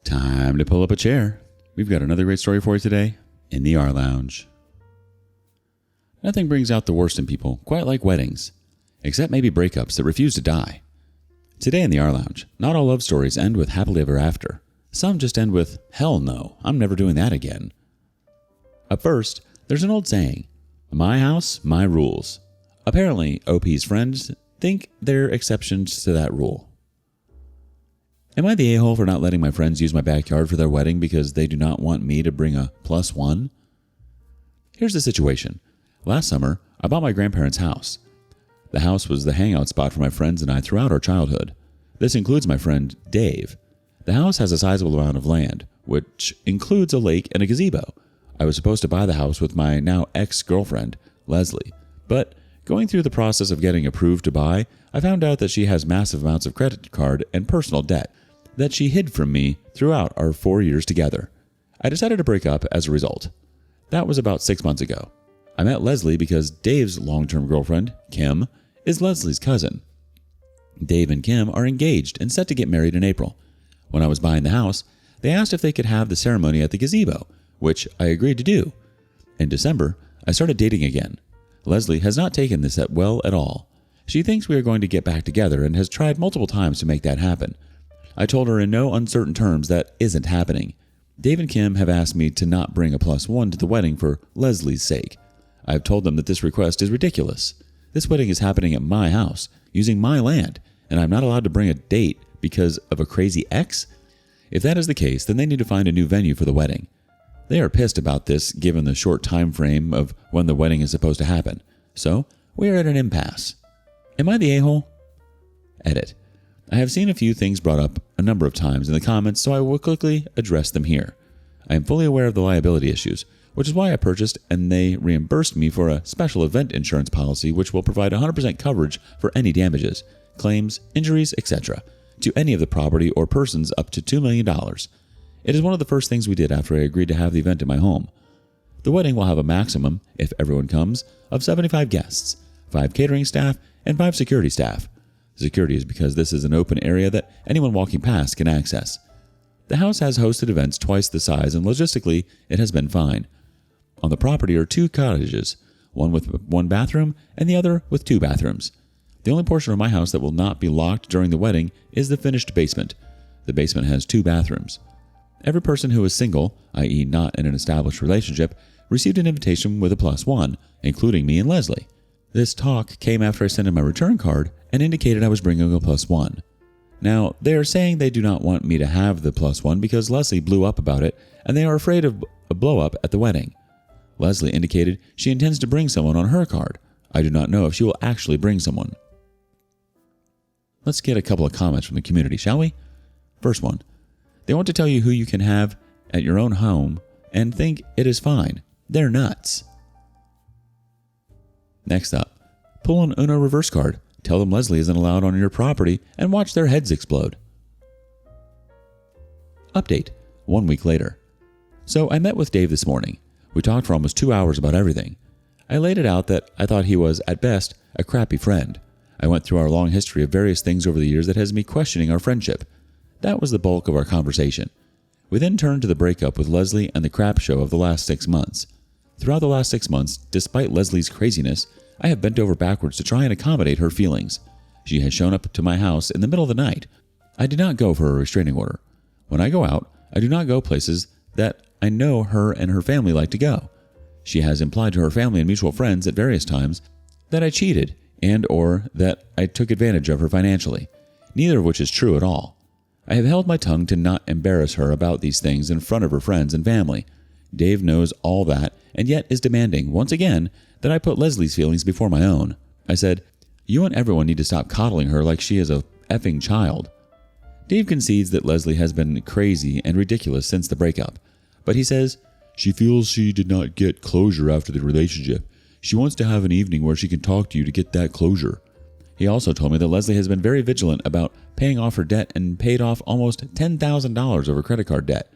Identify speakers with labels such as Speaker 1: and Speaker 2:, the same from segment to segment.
Speaker 1: Time to pull up a chair. We've got another great story for you today in the rLounge. Nothing brings out the worst in people quite like weddings, except maybe breakups that refuse to die. Today in the rLounge, not all love stories end with happily ever after. Some just end with, hell no, I'm never doing that again. Up first, there's an old saying, my house, my rules. Apparently, OP's friends think they're exceptions to that rule. Am I the a-hole for not letting my friends use my backyard for their wedding because they do not want me to bring a +1? Here's the situation. Last summer, I bought my grandparents' house. The house was the hangout spot for my friends and I throughout our childhood. This includes my friend Dave. The house has a sizable amount of land, which includes a lake and a gazebo. I was supposed to buy the house with my now ex-girlfriend, Leslie, but going through the process of getting approved to buy, I found out that she has massive amounts of credit card and personal debt that she hid from me throughout our 4 years together. I decided to break up as a result. That was about 6 months ago. I met Leslie because Dave's long-term girlfriend, Kim, is Leslie's cousin. Dave and Kim are engaged and set to get married in April. When I was buying the house, they asked if they could have the ceremony at the gazebo, which I agreed to do. In December, I started dating again. Leslie has not taken this well at all. She thinks we are going to get back together and has tried multiple times to make that happen. I told her in no uncertain terms that isn't happening. Dave and Kim have asked me to not bring a +1 to the wedding for Leslie's sake. I have told them that this request is ridiculous. This wedding is happening at my house, using my land, and I'm not allowed to bring a date because of a crazy ex? If that is the case, then they need to find a new venue for the wedding. They are pissed about this given the short time frame of when the wedding is supposed to happen. So, we are at an impasse. Am I the a-hole? Edit. I have seen a few things brought up a number of times in the comments, so I will quickly address them here. I am fully aware of the liability issues, which is why I purchased and they reimbursed me for a special event insurance policy which will provide 100% coverage for any damages, claims, injuries, etc. to any of the property or persons up to $2 million. It is one of the first things we did after I agreed to have the event in my home. The wedding will have a maximum, if everyone comes, of 75 guests, 5 catering staff, and 5 security staff. Security is because this is an open area that anyone walking past can access. The house has hosted events twice the size and logistically it has been fine. On the property are 2 cottages, one with 1 bathroom and the other with 2 bathrooms. The only portion of my house that will not be locked during the wedding is the finished basement. The basement has 2 bathrooms. Every person who is single, i.e. not in an established relationship, received an invitation with a +1, including me and Leslie. This talk came after I sent in my return card and indicated I was bringing a +1. Now, they are saying they do not want me to have the +1 because Leslie blew up about it and they are afraid of a blow-up at the wedding. Leslie indicated she intends to bring someone on her card. I do not know if she will actually bring someone. Let's get a couple of comments from the community, shall we? First one. They want to tell you who you can have at your own home and think it is fine. They're nuts. Next up. Pull an Uno reverse card. Tell them Leslie isn't allowed on your property and watch their heads explode. Update. 1 week later. So I met with Dave this morning. We talked for almost 2 hours about everything. I laid it out that I thought he was, at best, a crappy friend. I went through our long history of various things over the years that has me questioning our friendship. That was the bulk of our conversation. We then turned to the breakup with Leslie and the crap show of the last 6 months. Throughout the last 6 months, despite Leslie's craziness, I have bent over backwards to try and accommodate her feelings. She has shown up to my house in the middle of the night. I did not go for a restraining order. When I go out, I do not go places that I know her and her family like to go. She has implied to her family and mutual friends at various times that I cheated and or that I took advantage of her financially, neither of which is true at all. I have held my tongue to not embarrass her about these things in front of her friends and family. Dave knows all that and yet is demanding, once again, that I put Leslie's feelings before my own. I said, you and everyone need to stop coddling her like she is a effing child. Dave concedes that Leslie has been crazy and ridiculous since the breakup, but he says, she feels she did not get closure after the relationship. She wants to have an evening where she can talk to you to get that closure. He also told me that Leslie has been very vigilant about paying off her debt and paid off almost $10,000 of her credit card debt.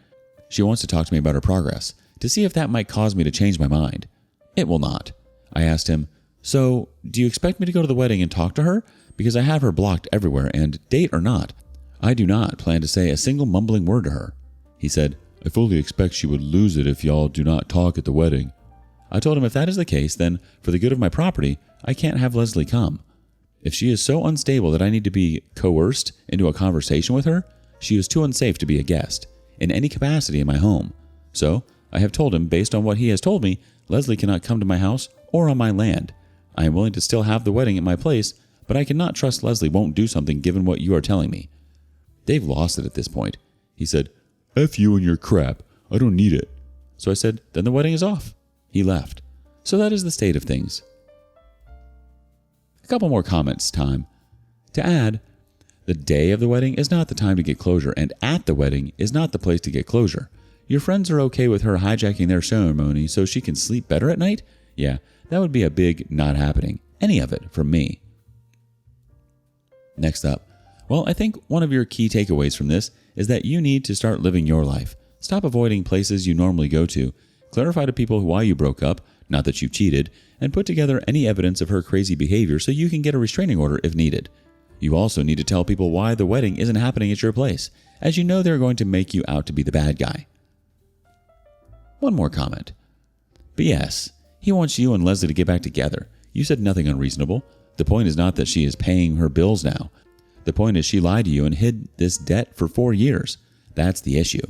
Speaker 1: She wants to talk to me about her progress, to see if that might cause me to change my mind. It will not. I asked him, so do you expect me to go to the wedding and talk to her? Because I have her blocked everywhere and, date or not, I do not plan to say a single mumbling word to her. He said, "I fully expect she would lose it if y'all do not talk at the wedding." I told him if that is the case, then for the good of my property, I can't have Leslie come. If she is so unstable that I need to be coerced into a conversation with her, she is too unsafe to be a guest in any capacity in my home. So I have told him, based on what he has told me, Leslie cannot come to my house or on my land. I am willing to still have the wedding at my place, but I cannot trust Leslie won't do something given what you are telling me. Dave lost it at this point. He said, "F you and your crap. I don't need it." So I said, "Then the wedding is off." He left. So that is the state of things. A couple more comments time. To add, the day of the wedding is not the time to get closure, and at the wedding is not the place to get closure. Your friends are okay with her hijacking their ceremony so she can sleep better at night? Yeah, that would be a big not happening. Any of it from me. Next up. Well, I think one of your key takeaways from this is that you need to start living your life. Stop avoiding places you normally go to. Clarify to people why you broke up, not that you cheated, and put together any evidence of her crazy behavior so you can get a restraining order if needed. You also need to tell people why the wedding isn't happening at your place, as you know they're going to make you out to be the bad guy. One more comment. But yes, he wants you and Leslie to get back together. You said nothing unreasonable. The point is not that she is paying her bills now. The point is she lied to you and hid this debt for 4 years. That's the issue.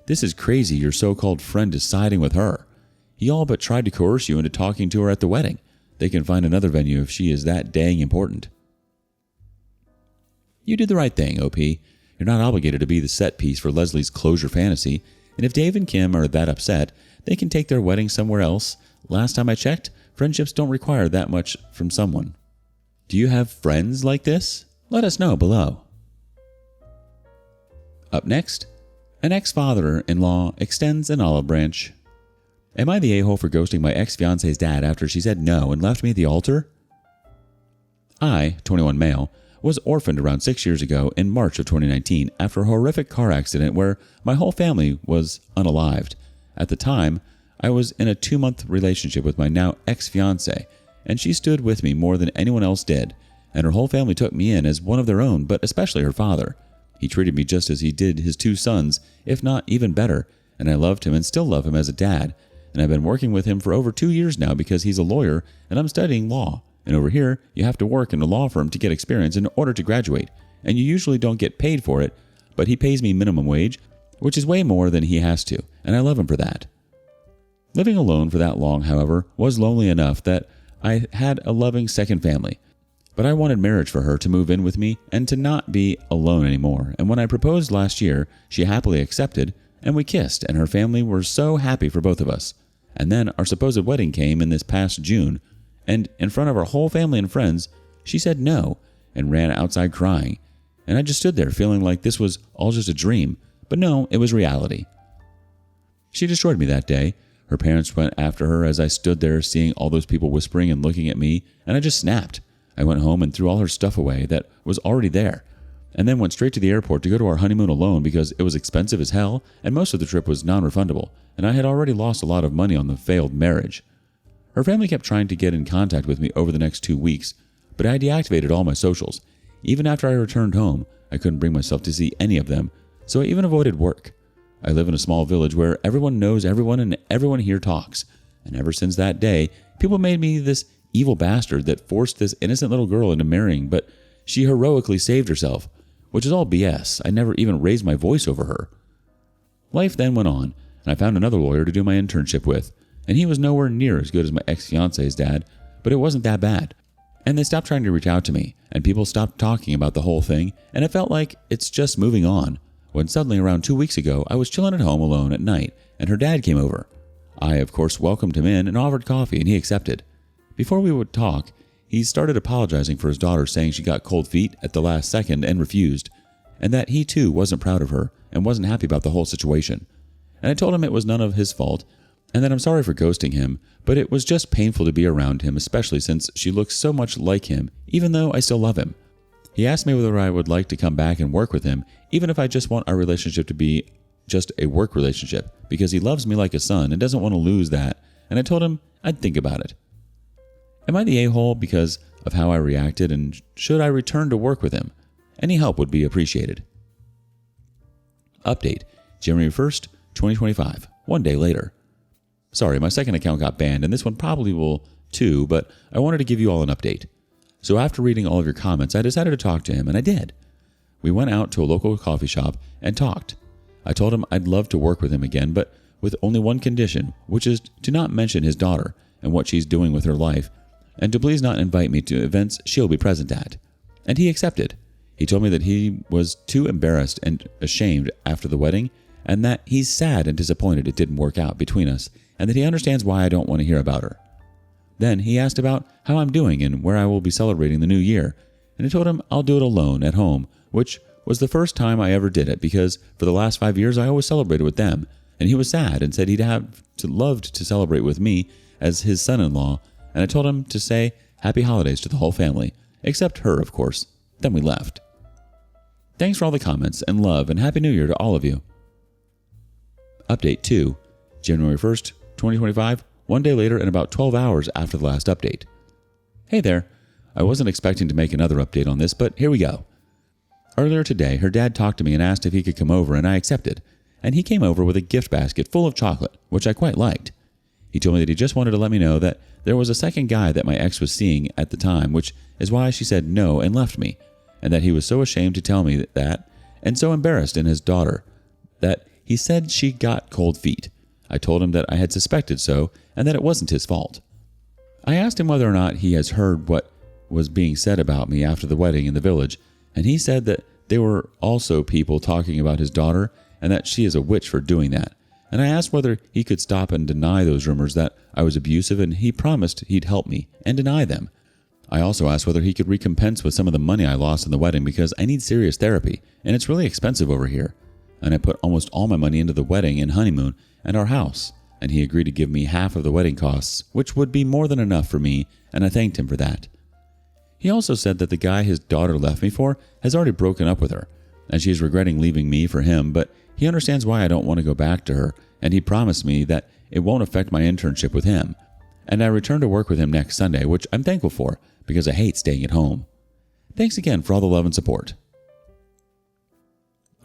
Speaker 1: This is crazy your so-called friend is siding with her. He all but tried to coerce you into talking to her at the wedding. They can find another venue if she is that dang important. You did the right thing, OP. You're not obligated to be the set piece for Leslie's closure fantasy, and if Dave and Kim are that upset, they can take their wedding somewhere else. Last time I checked, friendships don't require that much from someone. Do you have friends like this? Let us know below. Up next, an ex-father-in-law extends an olive branch. Am I the a-hole for ghosting my ex-fiance's dad after she said no and left me at the altar? I, 21 male, was orphaned around 6 years ago in March of 2019 after a horrific car accident where my whole family was unalived. At the time, I was in a 2-month relationship with my now ex-fiance, and she stood with me more than anyone else did, and her whole family took me in as one of their own, but especially her father. He treated me just as he did his 2 sons, if not even better, and I loved him and still love him as a dad, and I've been working with him for over 2 years now because he's a lawyer and I'm studying law. And over here, you have to work in a law firm to get experience in order to graduate, and you usually don't get paid for it, but he pays me minimum wage, which is way more than he has to, and I love him for that. Living alone for that long, however, was lonely enough that I had a loving second family. But I wanted marriage for her to move in with me and to not be alone anymore, and when I proposed last year, she happily accepted, and we kissed, and her family were so happy for both of us. And then our supposed wedding came in this past June, and in front of our whole family and friends, she said no and ran outside crying. And I just stood there feeling like this was all just a dream, but no, it was reality. She destroyed me that day. Her parents went after her as I stood there seeing all those people whispering and looking at me, and I just snapped. I went home and threw all her stuff away that was already there, and then went straight to the airport to go to our honeymoon alone because it was expensive as hell and most of the trip was non-refundable, and I had already lost a lot of money on the failed marriage. Her family kept trying to get in contact with me over the next 2 weeks, but I deactivated all my socials. Even after I returned home, I couldn't bring myself to see any of them, so I even avoided work. I live in a small village where everyone knows everyone and everyone here talks, and ever since that day, people made me this evil bastard that forced this innocent little girl into marrying, but she heroically saved herself, which is all BS. I never even raised my voice over her. Life then went on, and I found another lawyer to do my internship with, and he was nowhere near as good as my ex-fiance's dad, but it wasn't that bad. And they stopped trying to reach out to me, and people stopped talking about the whole thing, and it felt like it's just moving on, when suddenly around 2 weeks ago, I was chilling at home alone at night, and her dad came over. I, of course, welcomed him in and offered coffee, and he accepted. Before we would talk, he started apologizing for his daughter, saying she got cold feet at the last second and refused, and that he too wasn't proud of her and wasn't happy about the whole situation. And I told him it was none of his fault, and that I'm sorry for ghosting him, but it was just painful to be around him, especially since she looks so much like him, even though I still love him. He asked me whether I would like to come back and work with him, even if I just want our relationship to be just a work relationship, because he loves me like a son and doesn't want to lose that, and I told him I'd think about it. Am I the a-hole because of how I reacted, and should I return to work with him? Any help would be appreciated. Update. January 1st, 2025, 1 day later. Sorry, my second account got banned, and this one probably will too, but I wanted to give you all an update. So after reading all of your comments, I decided to talk to him, and I did. We went out to a local coffee shop and talked. I told him I'd love to work with him again, but with only one condition, which is to not mention his daughter and what she's doing with her life, and to please not invite me to events she'll be present at. And he accepted. He told me that he was too embarrassed and ashamed after the wedding, and that he's sad and disappointed it didn't work out between us, and that he understands why I don't want to hear about her. Then he asked about how I'm doing and where I will be celebrating the new year, and I told him I'll do it alone at home, which was the first time I ever did it because for the last 5 years I always celebrated with them, and he was sad and said he'd have loved to celebrate with me as his son-in-law, and I told him to say happy holidays to the whole family, except her, of course. Then we left. Thanks for all the comments and love, and Happy New Year to all of you. Update 2, January 1st, 2025, 1 day later and about 12 hours after the last update. Hey there. I wasn't expecting to make another update on this, but here we go. Earlier today, her dad talked to me and asked if he could come over, and I accepted. And he came over with a gift basket full of chocolate, which I quite liked. He told me that he just wanted to let me know that there was a second guy that my ex was seeing at the time, which is why she said no and left me, and that he was so ashamed to tell me that, and so embarrassed in his daughter, that he said she got cold feet. I told him that I had suspected so, and that it wasn't his fault. I asked him whether or not he has heard what was being said about me after the wedding in the village, and he said that there were also people talking about his daughter and that she is a witch for doing that. And I asked whether he could stop and deny those rumors that I was abusive, and he promised he'd help me and deny them. I also asked whether he could recompense with some of the money I lost in the wedding because I need serious therapy, and it's really expensive over here. And I put almost all my money into the wedding and honeymoon and our house, and he agreed to give me half of the wedding costs, which would be more than enough for me, and I thanked him for that. He also said that the guy his daughter left me for has already broken up with her, and she is regretting leaving me for him, but he understands why I don't want to go back to her, and he promised me that it won't affect my internship with him. And I return to work with him next Sunday, which I'm thankful for, because I hate staying at home. Thanks again for all the love and support.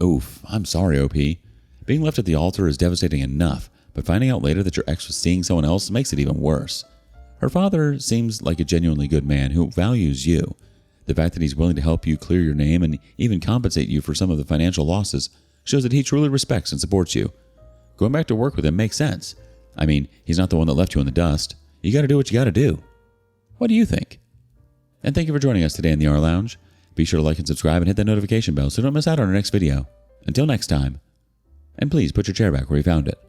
Speaker 1: Oof, I'm sorry, OP. Being left at the altar is devastating enough, but finding out later that your ex was seeing someone else makes it even worse. Her father seems like a genuinely good man who values you. The fact that he's willing to help you clear your name and even compensate you for some of the financial losses shows that he truly respects and supports you. Going back to work with him makes sense. I mean, he's not the one that left you in the dust. You gotta do what you gotta do. What do you think? And thank you for joining us today in the rLounge. Be sure to like and subscribe and hit that notification bell so you don't miss out on our next video. Until next time. And please put your chair back where you found it.